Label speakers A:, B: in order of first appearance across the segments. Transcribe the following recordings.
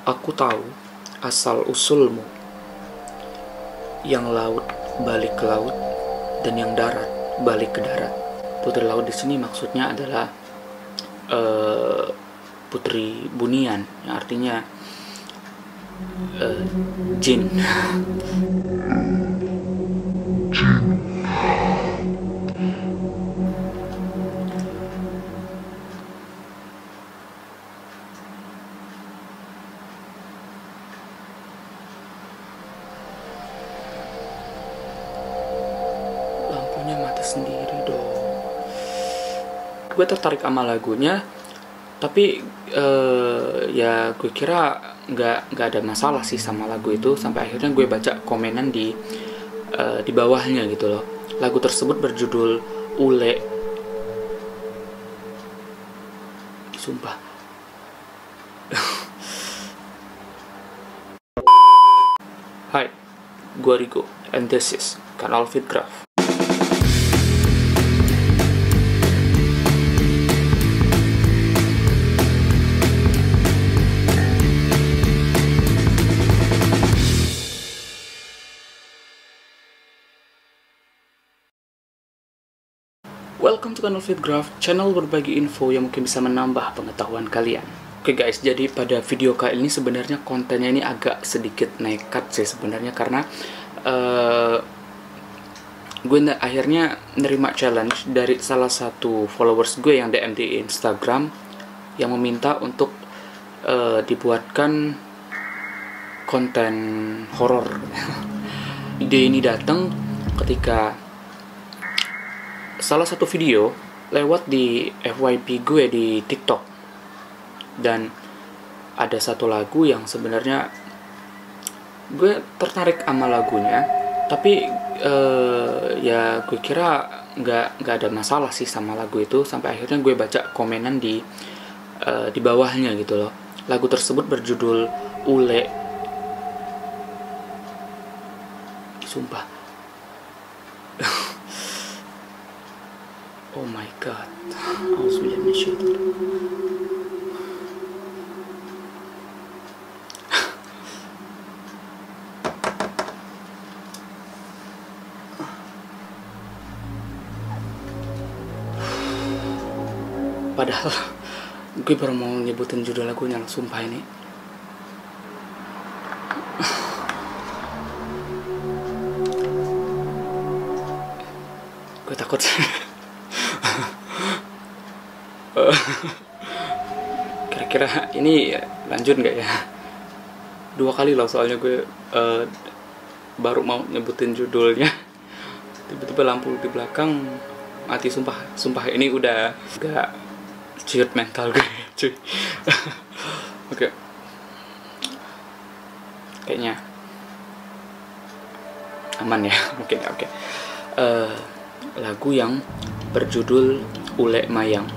A: Aku tahu asal-usulmu, yang laut balik ke laut dan yang darat balik ke darat. Putri laut di sini maksudnya adalah putri bunian, yang artinya jin. Lampunya mati sendiri dong. Gue tertarik sama lagunya, tapi ya gue kira nggak ada masalah sih sama lagu itu, sampai akhirnya gue baca komenan di bawahnya gitu loh. Lagu tersebut berjudul Ule. Sumpah. Hai, gue Rigo, and this is Kanal Fitgraph. Welcome to Kanal Fitgraph, channel berbagi info yang mungkin bisa menambah pengetahuan kalian. Oke guys, jadi pada video kali ini sebenarnya kontennya ini agak sedikit nekat sih sebenarnya, karena gue akhirnya nerima challenge dari salah satu followers gue yang DM di Instagram, yang meminta untuk dibuatkan konten horor. Ide ini datang ketika salah satu video lewat di FYP gue di TikTok, dan ada satu lagu yang sebenarnya gue tertarik sama lagunya, tapi ya gue kira nggak ada masalah sih sama lagu itu, sampai akhirnya gue baca komenan di bawahnya gitu loh. Lagu tersebut berjudul Ule. Sumpah. Oh my god. Padahal gue baru mau nyebutin judul lagunya, sumpah ini. Gue takut. Kira-kira ini lanjut nggak ya? 2 kali loh soalnya gue baru mau nyebutin judulnya, tiba-tiba lampu di belakang mati. Sumpah ini udah gak ciut mental gue cuy. Oke. Kayaknya aman ya, mungkin ya. Oke. Lagu yang berjudul Ule Mayang.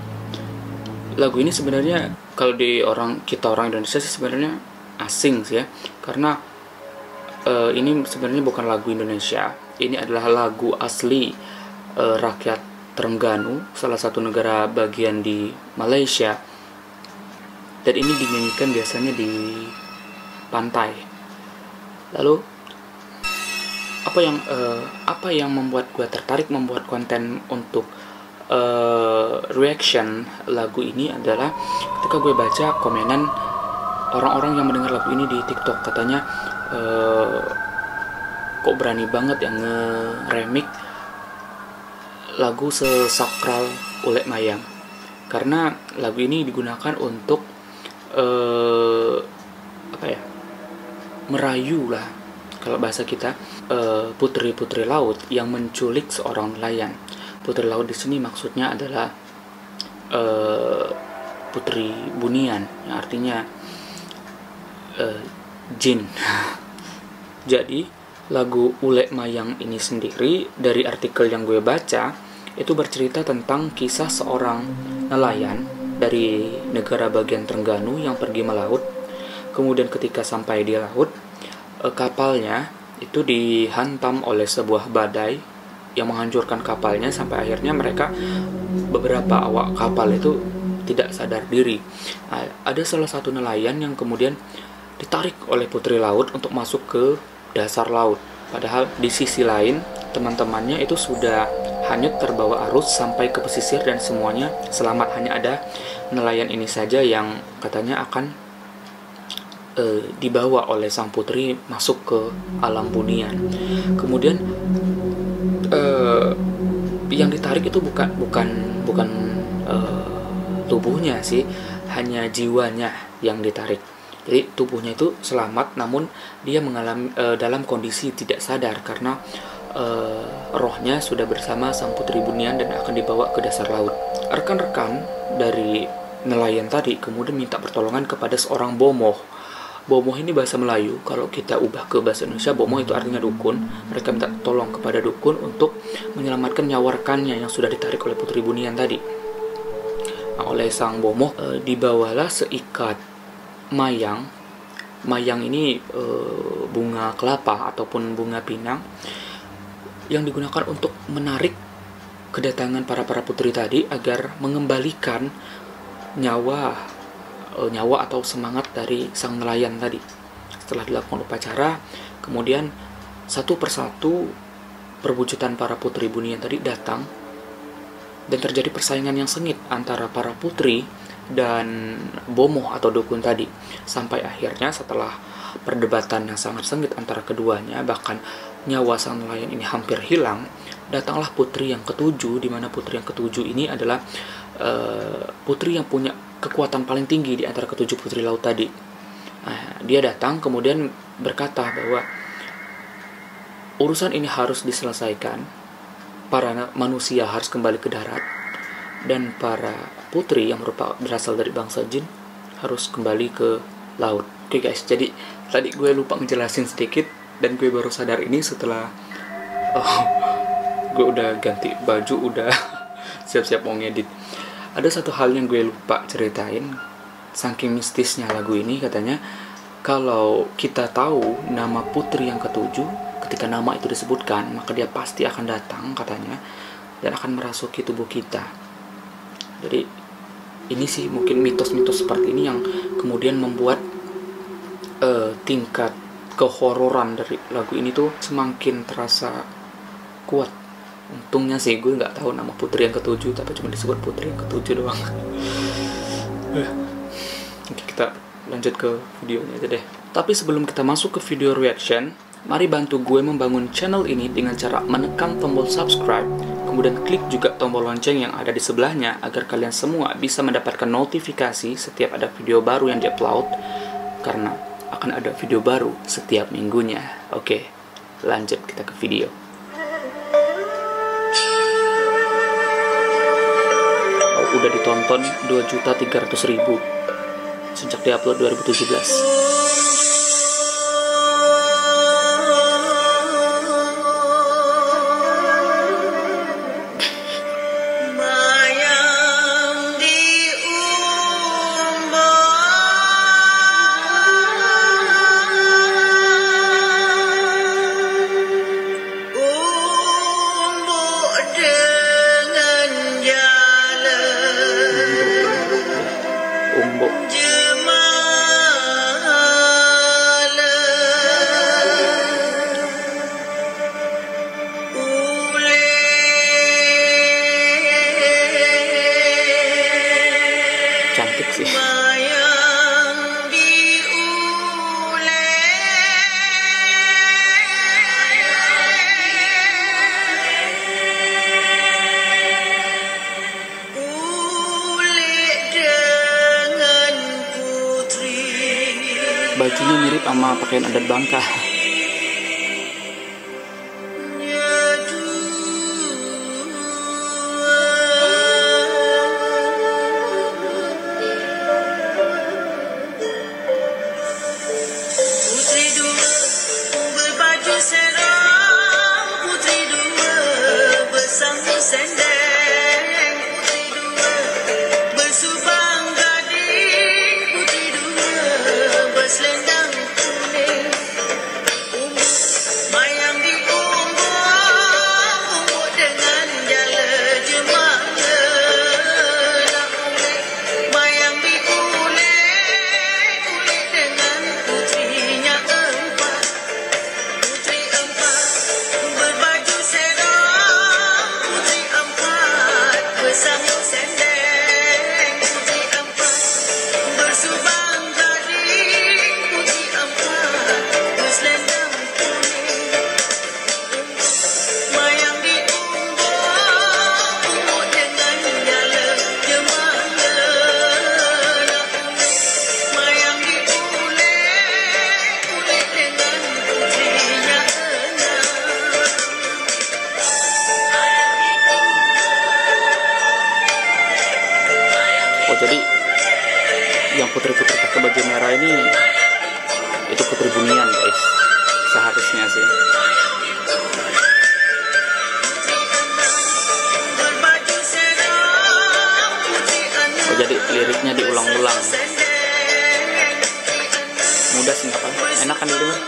A: Lagu ini sebenarnya kalau di kita orang Indonesia sih sebenarnya asing sih ya, karena ini sebenarnya bukan lagu Indonesia. Ini adalah lagu asli rakyat Terengganu, salah satu negara bagian di Malaysia, dan ini dinyanyikan biasanya di pantai. Lalu apa yang membuat gue tertarik membuat konten untuk reaction lagu ini adalah ketika gue baca komenan orang-orang yang mendengar lagu ini di TikTok. Katanya kok berani banget yang nge-remix lagu sesakral Ule Mayang, karena lagu ini digunakan untuk merayu lah kalau bahasa kita, putri-putri laut yang menculik seorang nelayan. Putri laut di sini maksudnya adalah putri bunian, yang artinya jin. Jadi lagu Ule Mayang ini sendiri, dari artikel yang gue baca, itu bercerita tentang kisah seorang nelayan dari negara bagian Terengganu yang pergi melaut. Kemudian ketika sampai di laut, kapalnya itu dihantam oleh sebuah badai yang menghancurkan kapalnya, sampai akhirnya beberapa awak kapal itu tidak sadar diri. Ada salah satu nelayan yang kemudian ditarik oleh putri laut untuk masuk ke dasar laut. Padahal di sisi lain teman-temannya itu sudah hanyut terbawa arus sampai ke pesisir dan semuanya selamat. Hanya ada nelayan ini saja yang katanya akan dibawa oleh sang putri masuk ke alam bunian. Kemudian yang ditarik itu bukan tubuhnya sih, hanya jiwanya yang ditarik. Jadi tubuhnya itu selamat, namun dia mengalami dalam kondisi tidak sadar karena rohnya sudah bersama sang putri bunian dan akan dibawa ke dasar laut. Rekan-rekan dari nelayan tadi kemudian minta pertolongan kepada seorang bomoh. Bomoh ini bahasa Melayu, kalau kita ubah ke bahasa Indonesia, bomoh itu artinya dukun. Mereka minta tolong kepada dukun untuk menyelamatkan nyawa rekannya yang sudah ditarik oleh putri bunian tadi. Nah, oleh sang bomoh dibawalah seikat mayang. Mayang ini bunga kelapa ataupun bunga pinang yang digunakan untuk menarik kedatangan para putri tadi agar mengembalikan nyawa atau semangat dari sang nelayan tadi. Setelah dilakukan upacara, kemudian satu persatu perwujudan para putri bunian tadi datang dan terjadi persaingan yang sengit antara para putri dan bomoh atau dukun tadi. Sampai akhirnya setelah perdebatan yang sangat sengit antara keduanya, bahkan nyawa sang nelayan ini hampir hilang, datanglah putri yang ketujuh, di mana putri yang ketujuh ini adalah putri yang punya kekuatan paling tinggi di antara ketujuh putri laut tadi. Nah, dia datang kemudian berkata bahwa urusan ini harus diselesaikan, para manusia harus kembali ke darat, dan para putri yang berasal dari bangsa jin harus kembali ke laut. Oke guys, jadi tadi gue lupa ngejelasin sedikit dan gue baru sadar ini setelah gue udah ganti baju, udah siap-siap mau ngedit. Ada satu hal yang gue lupa ceritain, saking mistisnya lagu ini. Katanya kalau kita tahu nama putri yang ketujuh, ketika nama itu disebutkan, maka dia pasti akan datang katanya dan akan merasuki tubuh kita. Jadi ini sih mungkin mitos-mitos seperti ini yang kemudian membuat tingkat kehororan dari lagu ini tuh semakin terasa kuat. Untungnya sih gue nggak tahu nama putri yang ketujuh, tapi cuma disebut putri yang ketujuh doang. Oke, kita lanjut ke videonya aja deh. Tapi sebelum kita masuk ke video reaction, mari bantu gue membangun channel ini dengan cara menekan tombol subscribe, kemudian klik juga tombol lonceng yang ada di sebelahnya agar kalian semua bisa mendapatkan notifikasi setiap ada video baru yang diupload, karena akan ada video baru setiap minggunya. Oke, lanjut kita ke video. Udah ditonton 2.300.000 sejak diupload 2017. Cantik sih. Bajunya mirip sama pakaian adat Bangka. putri-putri pakai baju merah ini itu putri bunian guys, seharusnya sih. Oh, jadi liriknya diulang-ulang. Mudah sih, apa? Enak kan didengar?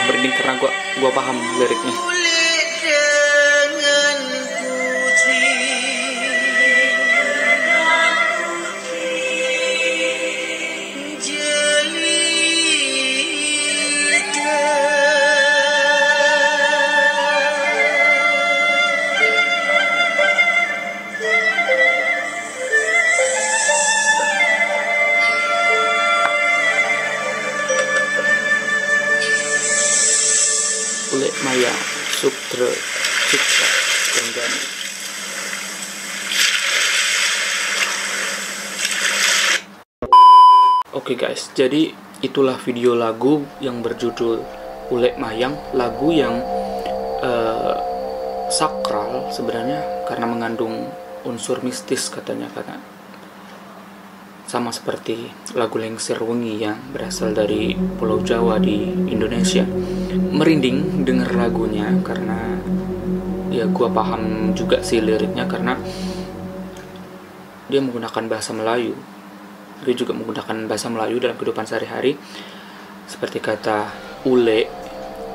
A: Merinding karena gua paham liriknya. Ule Mayang Sutra Cipta Trengganu. Oke guys, jadi itulah video lagu yang berjudul Ule Mayang, lagu yang sakral sebenarnya karena mengandung unsur mistis katanya, karena sama seperti lagu Lengser Wengi yang berasal dari Pulau Jawa di Indonesia. Merinding denger lagunya karena ya gua paham juga sih liriknya, karena dia menggunakan bahasa Melayu. Dia juga menggunakan bahasa Melayu dalam kehidupan sehari-hari, seperti kata ule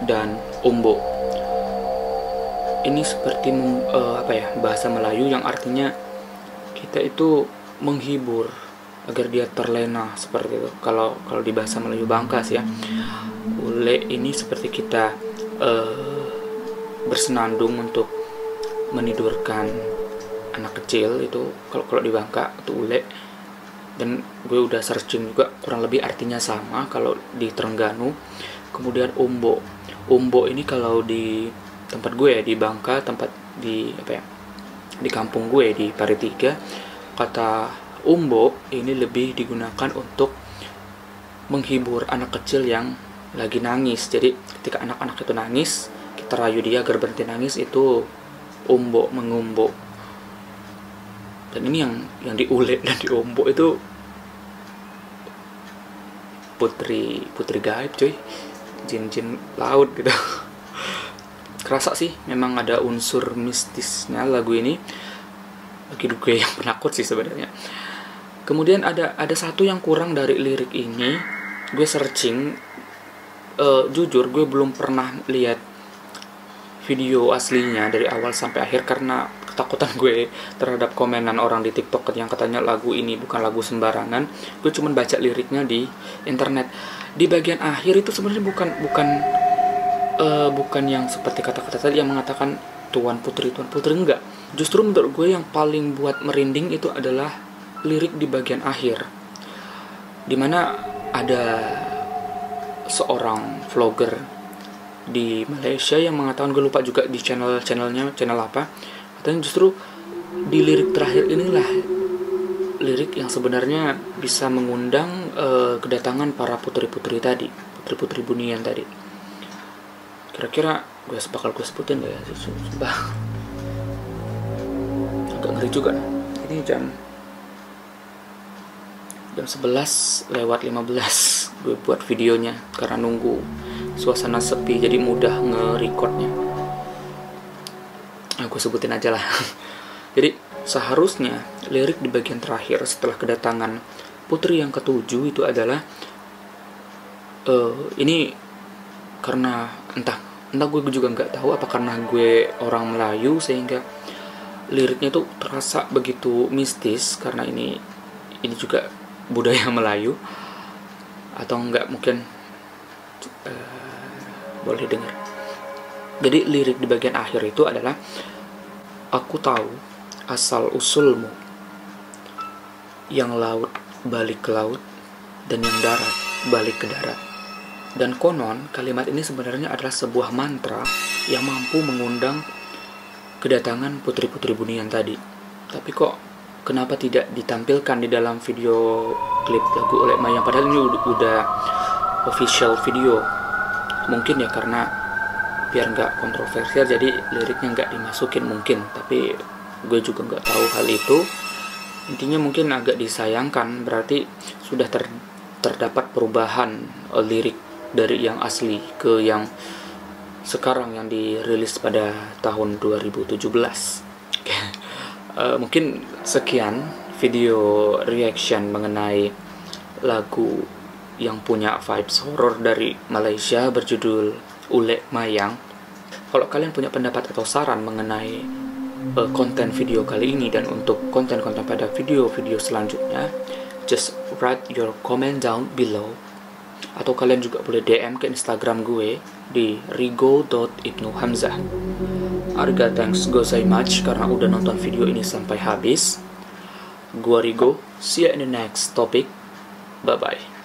A: dan ombo. Ini seperti bahasa Melayu yang artinya kita itu menghibur agar dia terlena, seperti itu. Kalau di bahasa Melayu Bangkas ya, ule ini seperti kita bersenandung untuk menidurkan anak kecil, itu kalau di Bangka itu ule. Dan gue udah searching juga, kurang lebih artinya sama kalau di Trengganu. Kemudian ombo ini kalau di tempat gue ya, di Bangka, tempat di di kampung gue di Paritiga, kata ombo ini lebih digunakan untuk menghibur anak kecil yang lagi nangis. Jadi ketika anak-anak itu nangis, kita rayu dia agar berhenti nangis, itu ombo, mengombo. Dan ini yang diulek dan diombo itu putri gaib cuy, jin laut gitu. Kerasa sih memang ada unsur mistisnya lagu ini, bagi gue yang penakut sih sebenarnya. Kemudian ada satu yang kurang dari lirik ini. Gue searching, jujur gue belum pernah lihat video aslinya dari awal sampai akhir karena ketakutan gue terhadap komenan orang di TikTok yang katanya lagu ini bukan lagu sembarangan. Gue cuma baca liriknya di internet. Di bagian akhir itu sebenarnya bukan yang seperti kata-kata tadi yang mengatakan tuan putri, enggak. Justru menurut gue yang paling buat merinding itu adalah lirik di bagian akhir, dimana ada seorang vlogger di Malaysia yang mengatakan, gue lupa juga di channelnya channel apa, katanya justru di lirik terakhir inilah lirik yang sebenarnya bisa mengundang kedatangan para putri-putri tadi, putri-putri bunian tadi. Kira-kira gue bakal gue sebutin gak ya? Sumpah agak ngeri juga. Ini jam 11:15 gue buat videonya karena nunggu suasana sepi, jadi mudah nge-recordnya. Gue sebutin aja lah. Jadi seharusnya lirik di bagian terakhir setelah kedatangan putri yang ketujuh itu adalah ini karena entah gue juga nggak tahu apa karena gue orang Melayu sehingga liriknya tuh terasa begitu mistis, karena ini juga budaya Melayu, atau enggak mungkin boleh dengar. Jadi lirik di bagian akhir itu adalah, aku tahu asal usulmu, yang laut balik ke laut dan yang darat balik ke darat. Dan konon kalimat ini sebenarnya adalah sebuah mantra yang mampu mengundang kedatangan putri-putri bunian tadi. Tapi kok kenapa tidak ditampilkan di dalam video klip lagu Ulek Mayang, padahal ini udah official video. Mungkin ya karena biar nggak kontroversial jadi liriknya nggak dimasukin mungkin, tapi gue juga nggak tahu hal itu. Intinya mungkin agak disayangkan, berarti sudah terdapat perubahan lirik dari yang asli ke yang sekarang yang dirilis pada tahun 2017. Mungkin sekian video reaction mengenai lagu yang punya vibes horror dari Malaysia berjudul Ulek Mayang. Kalau kalian punya pendapat atau saran mengenai konten video kali ini dan untuk konten-konten pada video-video selanjutnya, just write your comment down below. Atau kalian juga boleh DM ke Instagram gue di rigo.ibnuhamzah. Arga thanks gozaimasu karena udah nonton video ini sampai habis. Gua Rigo, see you in the next topic. Bye bye.